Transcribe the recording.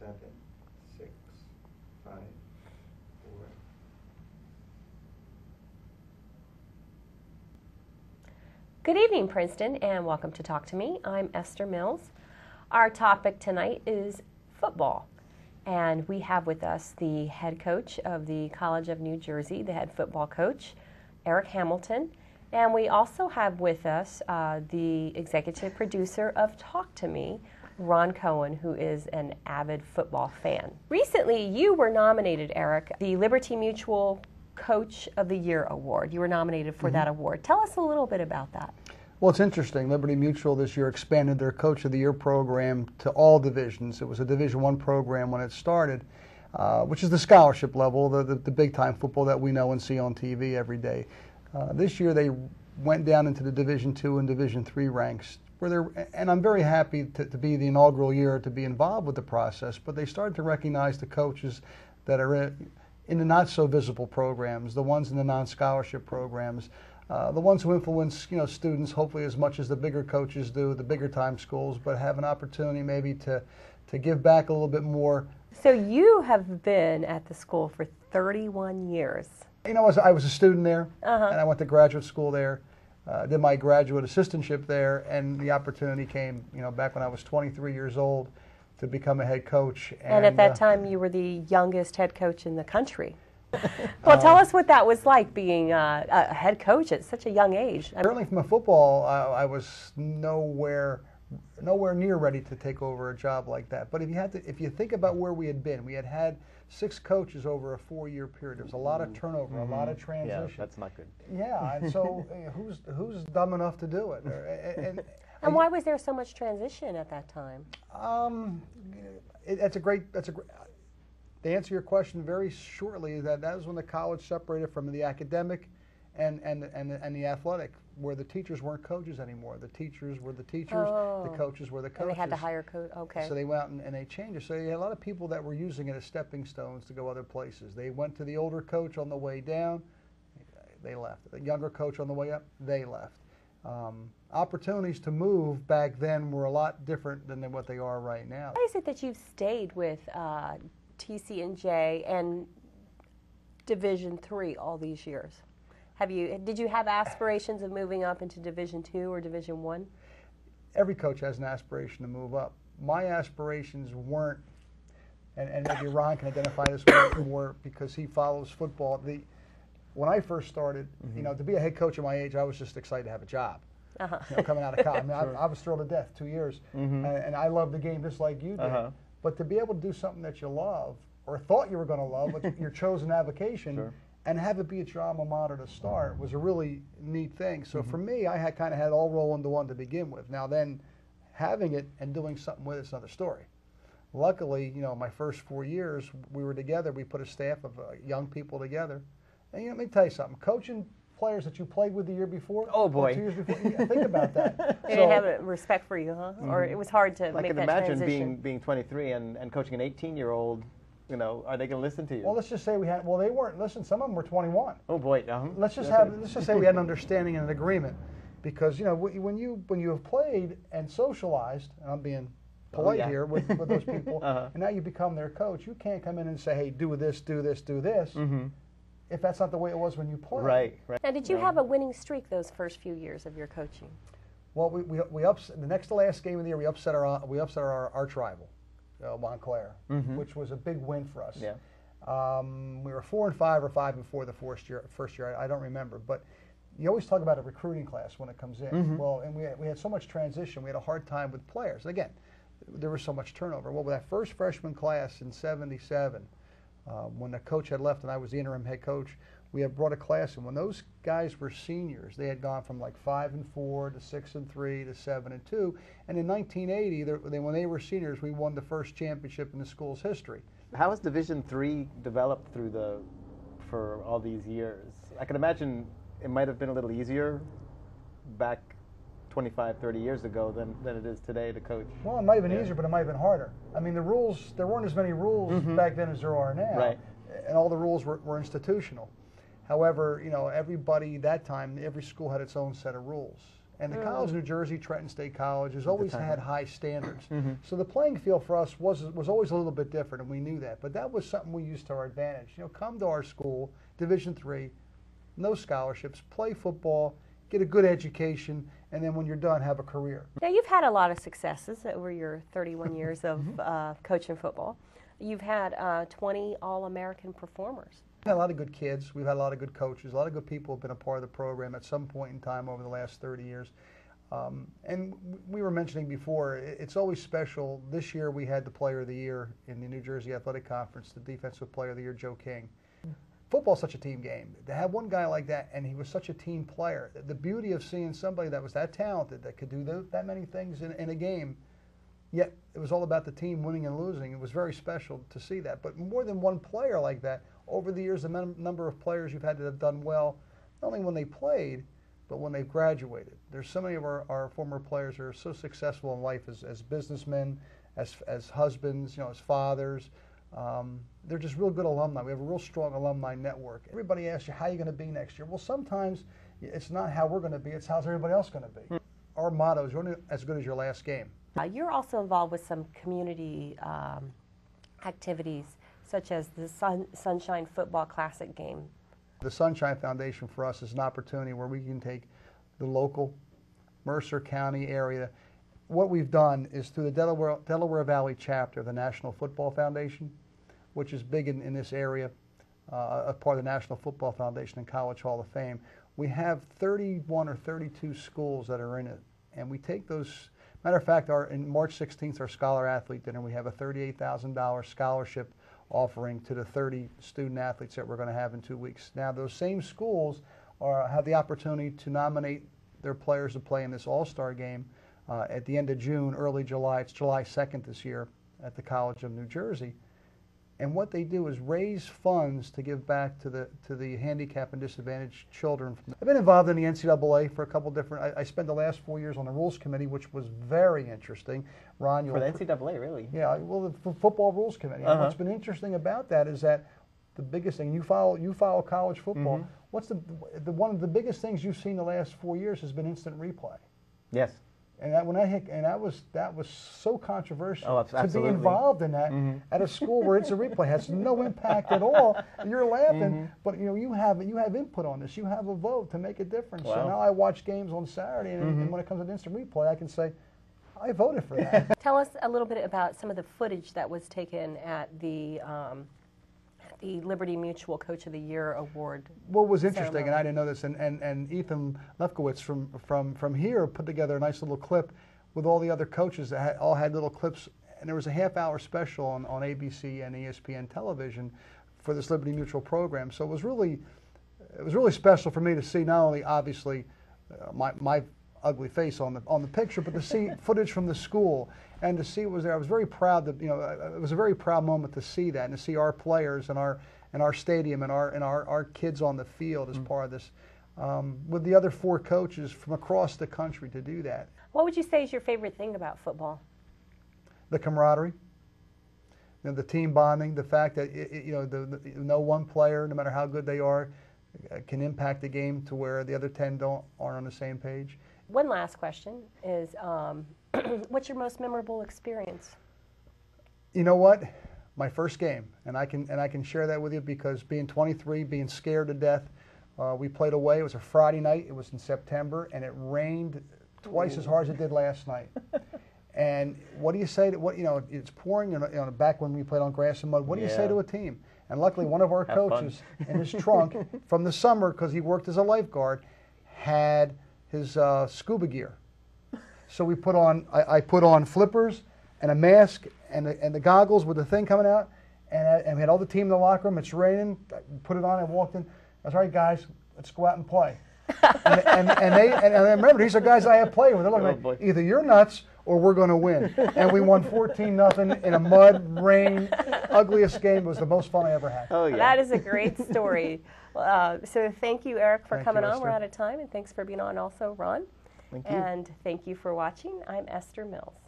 7, 6, 5, 4. Good evening, Princeton, and welcome to Talk to Me. I'm Esther Mills. Our topic tonight is football, and we have with us the head coach of the College of New Jersey, the head football coach, Eric Hamilton, and we also have with us the executive producer of Talk to Me, Ron Cohen, who is an avid football fan. Recently, you were nominated, Eric, the Liberty Mutual Coach of the Year Award. You were nominated for that award. Tell us a little bit about that. Well, it's interesting. Liberty Mutual this year expanded their Coach of the Year program to all divisions. It was a Division I program when it started, which is the scholarship level, the big-time football that we know and see on TV every day. This year they went down into the Division II and Division III ranks, and I'm very happy to be the inaugural year to be involved with the process, but they started to recognize the coaches that are in the not-so-visible programs, the ones in the non-scholarship programs, the ones who influence students hopefully as much as the bigger coaches do, the bigger-time schools, but have an opportunity maybe to give back a little bit more. So you have been at the school for 31 years. I was a student there, and I went to graduate school there, did my graduate assistantship there, and the opportunity came back when I was 23 years old to become a head coach. And at that time, you were the youngest head coach in the country. Well, tell us what that was like being a head coach at such a young age. Certainly from a football, I was nowhere near ready to take over a job like that. But if you think about where we had 6 coaches over a 4-year period. There was a lot of turnover, a lot of transition. Yeah, that's not good. Yeah, and so who's dumb enough to do it? And why was there so much transition at that time? To answer your question very shortly, that was when the college separated from the academic and the athletic, where the teachers weren't coaches anymore. The teachers were the teachers, the coaches were the coaches. And they had to hire coach. Okay. So they went out and they changed it. So you had a lot of people that were using it as stepping stones to go other places. They went to the older coach on the way down, they left. The younger coach on the way up, they left. Opportunities to move back then were a lot different than what they are right now. Why is it that you've stayed with TC&J and Division III all these years? Did you have aspirations of moving up into Division II or Division I? Every coach has an aspiration to move up. My aspirations weren't, and maybe Ron can identify this more because he follows football. When I first started, to be a head coach at my age, I was just excited to have a job. Coming out of college, I was thrilled to death. 2 years, and I loved the game just like you did. But to be able to do something that you love or thought you were going to love, with your chosen avocation, and have it be at your alma mater to start was a really neat thing. So for me, I had kind of had all roll into one to begin with. Now then, having it and doing something with it's another story. Luckily, my first 4 years we were together. We put a staff of young people together. And let me tell you something. Coaching players that you played with the year before. Oh boy! 2 years before. Think about that. They didn't have respect for you, huh? Or it was hard to make that transition. I can imagine being 23 and coaching an 18-year-old. Are they going to listen to you? Well, let's just say we had. Well, they weren't. Listen, some of them were 21. Oh boy! Let's just say we had an understanding and an agreement, because when you have played and socialized, and I'm being polite here with those people, and now you become their coach, you can't come in and say, hey, do this, do this, do this. If that's not the way it was when you played. Right. Now, did you have a winning streak those first few years of your coaching? Well, we upset the next to last game of the year. We upset our arch rival, Montclair, which was a big win for us. Yeah. We were 4-5 or 5-4 the first year. I don't remember, but you always talk about a recruiting class when it comes in. Well, and we had so much transition. We had a hard time with players. Again, there was so much turnover. Well, with that first freshman class in '77. When the coach had left and I was the interim head coach, we had brought a class in. When those guys were seniors, they had gone from like 5-4 to 6-3 to 7-2. And in 1980, when they were seniors, we won the first championship in the school's history. How has Division III developed for all these years? I can imagine it might have been a little easier back 25, 30 years ago than it is today to coach. Well, it might have been easier, but it might have been harder. I mean, there weren't as many rules back then as there are now. Right. And all the rules were institutional. However, everybody that time, every school had its own set of rules. And the College of New Jersey, Trenton State College, has always time. had high standards. So the playing field for us was always a little bit different, and we knew that. But that was something we used to our advantage. You know, come to our school, Division III, no scholarships, play football, get a good education, and then when you're done, have a career. Now, you've had a lot of successes over your 31 years of coaching football. You've had 20 All-American performers. We've had a lot of good kids. We've had a lot of good coaches. A lot of good people have been a part of the program at some point in time over the last 30 years. And we were mentioning before, it's always special. This year we had the Player of the Year in the New Jersey Athletic Conference, the Defensive Player of the Year, Joe King. Football's such a team game. To have one guy like that, and he was such a team player, the beauty of seeing somebody that was that talented, that could do that many things in a game, yet it was all about the team winning and losing. It was very special to see that. But more than one player like that, over the years, the number of players you've had that have done well, not only when they played, but when they've graduated. There's so many of our former players who are so successful in life as businessmen, as husbands, you know, as fathers. They're just real good alumni. We have a real strong alumni network. Everybody asks you, how are you going to be next year? Well, sometimes it's not how we're going to be, it's how's everybody else going to be. Our motto is, you're only as good as your last game. You're also involved with some community activities, such as the Sunshine Football Classic game. The Sunshine Foundation for us is an opportunity where we can take the local Mercer County area. What we've done is through the Delaware Valley chapter of the National Football Foundation, which is big in this area, a part of the National Football Foundation and College Hall of Fame. We have 31 or 32 schools that are in it, and we take those. Matter of fact, in March 16th, our Scholar Athlete Dinner, we have a $38,000 scholarship offering to the 30 student athletes that we're going to have in 2 weeks. Now, those same schools have the opportunity to nominate their players to play in this all-star game at the end of June, early July. It's July 2nd this year at the College of New Jersey. And what they do is raise funds to give back to the handicapped and disadvantaged children. I've been involved in the NCAA for a couple different. I spent the last 4 years on the Rules Committee, which was very interesting. Ron, for the NCAA, really? Yeah, well, the Football Rules Committee. And what's been interesting about that is that the biggest thing, you follow college football. What's one of the biggest things you've seen the last 4 years has been instant replay. Yes. And that was so controversial to be absolutely. Involved in that at a school where instant replay has no impact at all. You're laughing, but you know you have input on this. You have a vote to make a difference. Wow. So now I watch games on Saturday, and when it comes to instant replay, I can say I voted for that. Tell us a little bit about some of the footage that was taken at the Liberty Mutual Coach of the Year Award. What was interesting, ceremony. and I didn't know this, and Ethan Lefkowitz from here put together a nice little clip with all the other coaches that all had little clips, and there was a half-hour special on ABC and ESPN television for this Liberty Mutual program. So it was really special for me to see not only obviously my ugly face on the picture, but to see footage from the school and to see it was there. I was very proud that it was a very proud moment to see that and to see our players and our stadium and our kids on the field as part of this with the other 4 coaches from across the country to do that. What would you say is your favorite thing about football? The camaraderie, the team bonding, the fact that no one player, no matter how good they are, can impact the game to where the other 10 aren't on the same page. One last question is, what's your most memorable experience? You know what? My first game, and I can share that with you because being 23, being scared to death, we played away. It was a Friday night. It was in September, and it rained twice as hard as it did last night. And what do you say to it's pouring back when we played on grass and mud. What do you say to a team? And luckily, one of our coaches in his trunk from the summer, because he worked as a lifeguard, had his scuba gear. So we put on, I put on flippers and a mask and the goggles with the thing coming out, and we had all the team in the locker room. It's raining. I put it on and walked in. I was, all right, guys, let's go out and play. and I remember these are guys I have played with. They're looking like, either you're nuts or we're going to win. And we won 14-0 in a mud, rain, ugliest game. It was the most fun I ever had. Oh, yeah. That is a great story. So thank you, Eric, for coming on. We're out of time, and thanks for being on also, Ron. Thank you. And thank you for watching. I'm Esther Mills.